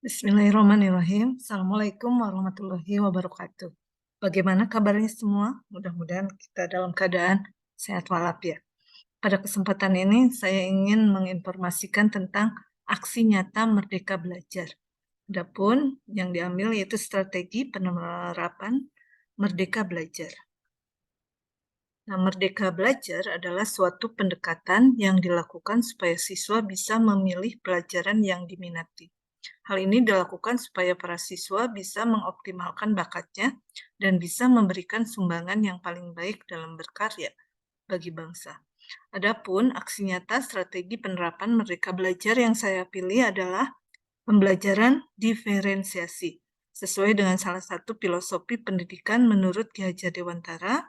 Bismillahirrahmanirrahim. Assalamualaikum warahmatullahi wabarakatuh. Bagaimana kabarnya semua? Mudah-mudahan kita dalam keadaan sehat walafiat. Pada kesempatan ini saya ingin menginformasikan tentang aksi nyata Merdeka Belajar. Adapun yang diambil yaitu strategi penerapan Merdeka Belajar. Nah, Merdeka Belajar adalah suatu pendekatan yang dilakukan supaya siswa bisa memilih pelajaran yang diminati. Hal ini dilakukan supaya para siswa bisa mengoptimalkan bakatnya dan bisa memberikan sumbangan yang paling baik dalam berkarya bagi bangsa. Adapun aksi nyata strategi penerapan Merdeka Belajar yang saya pilih adalah pembelajaran diferensiasi. Sesuai dengan salah satu filosofi pendidikan menurut Ki Hajar Dewantara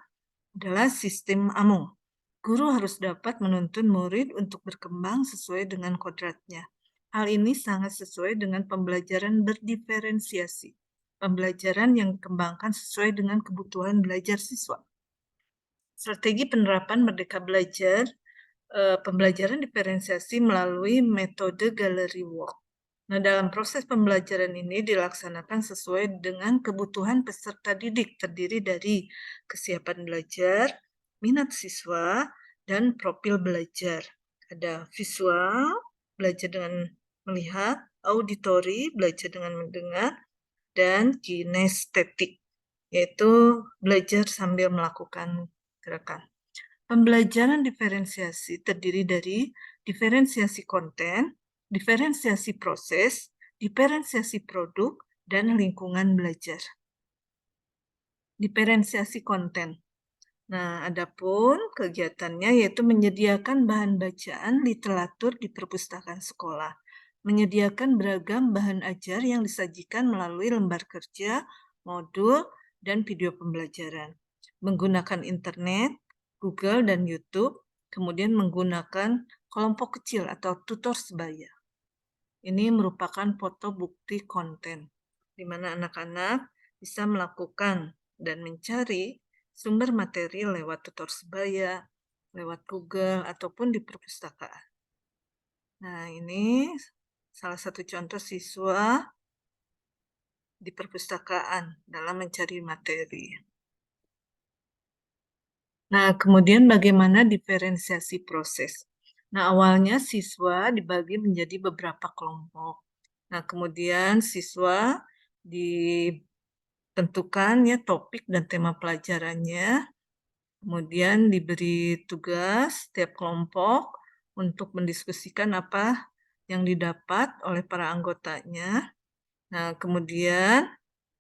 adalah sistem Amung. Guru harus dapat menuntun murid untuk berkembang sesuai dengan kodratnya. Hal ini sangat sesuai dengan pembelajaran berdiferensiasi, pembelajaran yang dikembangkan sesuai dengan kebutuhan belajar siswa. Strategi penerapan Merdeka Belajar, pembelajaran diferensiasi melalui metode Gallery Work. Nah, dalam proses pembelajaran ini dilaksanakan sesuai dengan kebutuhan peserta didik, terdiri dari kesiapan belajar, minat siswa, dan profil belajar. Ada visual, belajar dengan melihat, auditori, belajar dengan mendengar, dan kinestetik, yaitu belajar sambil melakukan gerakan. Pembelajaran diferensiasi terdiri dari diferensiasi konten, diferensiasi proses, diferensiasi produk, dan lingkungan belajar. Diferensiasi konten. Nah, adapun kegiatannya yaitu menyediakan bahan bacaan literatur di perpustakaan sekolah, menyediakan beragam bahan ajar yang disajikan melalui lembar kerja, modul, dan video pembelajaran, menggunakan internet, Google, dan YouTube, kemudian menggunakan kelompok kecil atau tutor sebaya. Ini merupakan foto bukti konten, di mana anak-anak bisa melakukan dan mencari sumber materi lewat tutor sebaya, lewat Google, ataupun di perpustakaan. Nah, ini salah satu contoh siswa di perpustakaan dalam mencari materi. Nah, kemudian bagaimana diferensiasi proses? Nah, awalnya siswa dibagi menjadi beberapa kelompok. Nah, kemudian siswa ditentukan ya topik dan tema pelajarannya, kemudian diberi tugas setiap kelompok untuk mendiskusikan apa yang didapat oleh para anggotanya. Nah, kemudian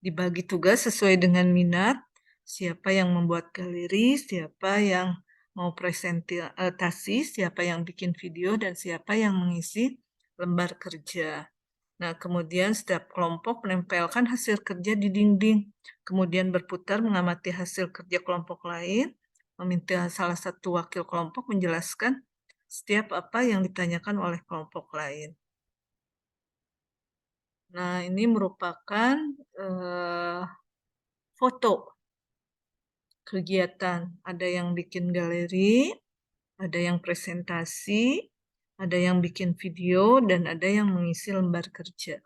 dibagi tugas sesuai dengan minat, siapa yang membuat galeri, siapa yang mau presentasi, siapa yang bikin video, dan siapa yang mengisi lembar kerja. Nah, kemudian setiap kelompok menempelkan hasil kerja di dinding, kemudian berputar mengamati hasil kerja kelompok lain, meminta salah satu wakil kelompok menjelaskan setiap apa yang ditanyakan oleh kelompok lain. Nah, ini merupakan foto kegiatan. Ada yang bikin galeri, ada yang presentasi, ada yang bikin video, dan ada yang mengisi lembar kerja.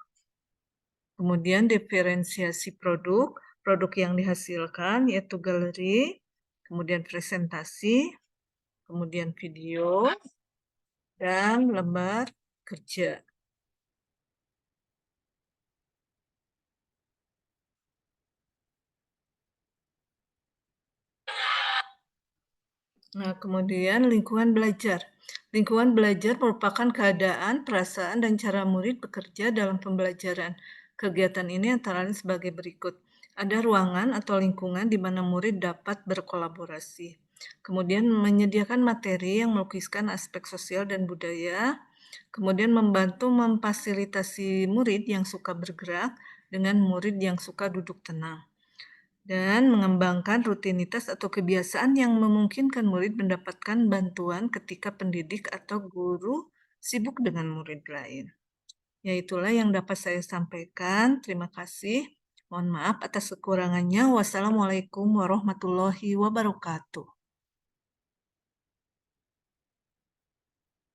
Kemudian diferensiasi produk, produk yang dihasilkan yaitu galeri, kemudian presentasi, kemudian video, dan lembar kerja. Nah, kemudian lingkungan belajar. Lingkungan belajar merupakan keadaan, perasaan, dan cara murid bekerja dalam pembelajaran. Kegiatan ini antara lain sebagai berikut. Ada ruangan atau lingkungan di mana murid dapat berkolaborasi. Kemudian menyediakan materi yang melukiskan aspek sosial dan budaya. Kemudian membantu memfasilitasi murid yang suka bergerak dengan murid yang suka duduk tenang, dan mengembangkan rutinitas atau kebiasaan yang memungkinkan murid mendapatkan bantuan ketika pendidik atau guru sibuk dengan murid lain. Ya, itulah yang dapat saya sampaikan. Terima kasih. Mohon maaf atas kekurangannya. Wassalamualaikum warahmatullahi wabarakatuh.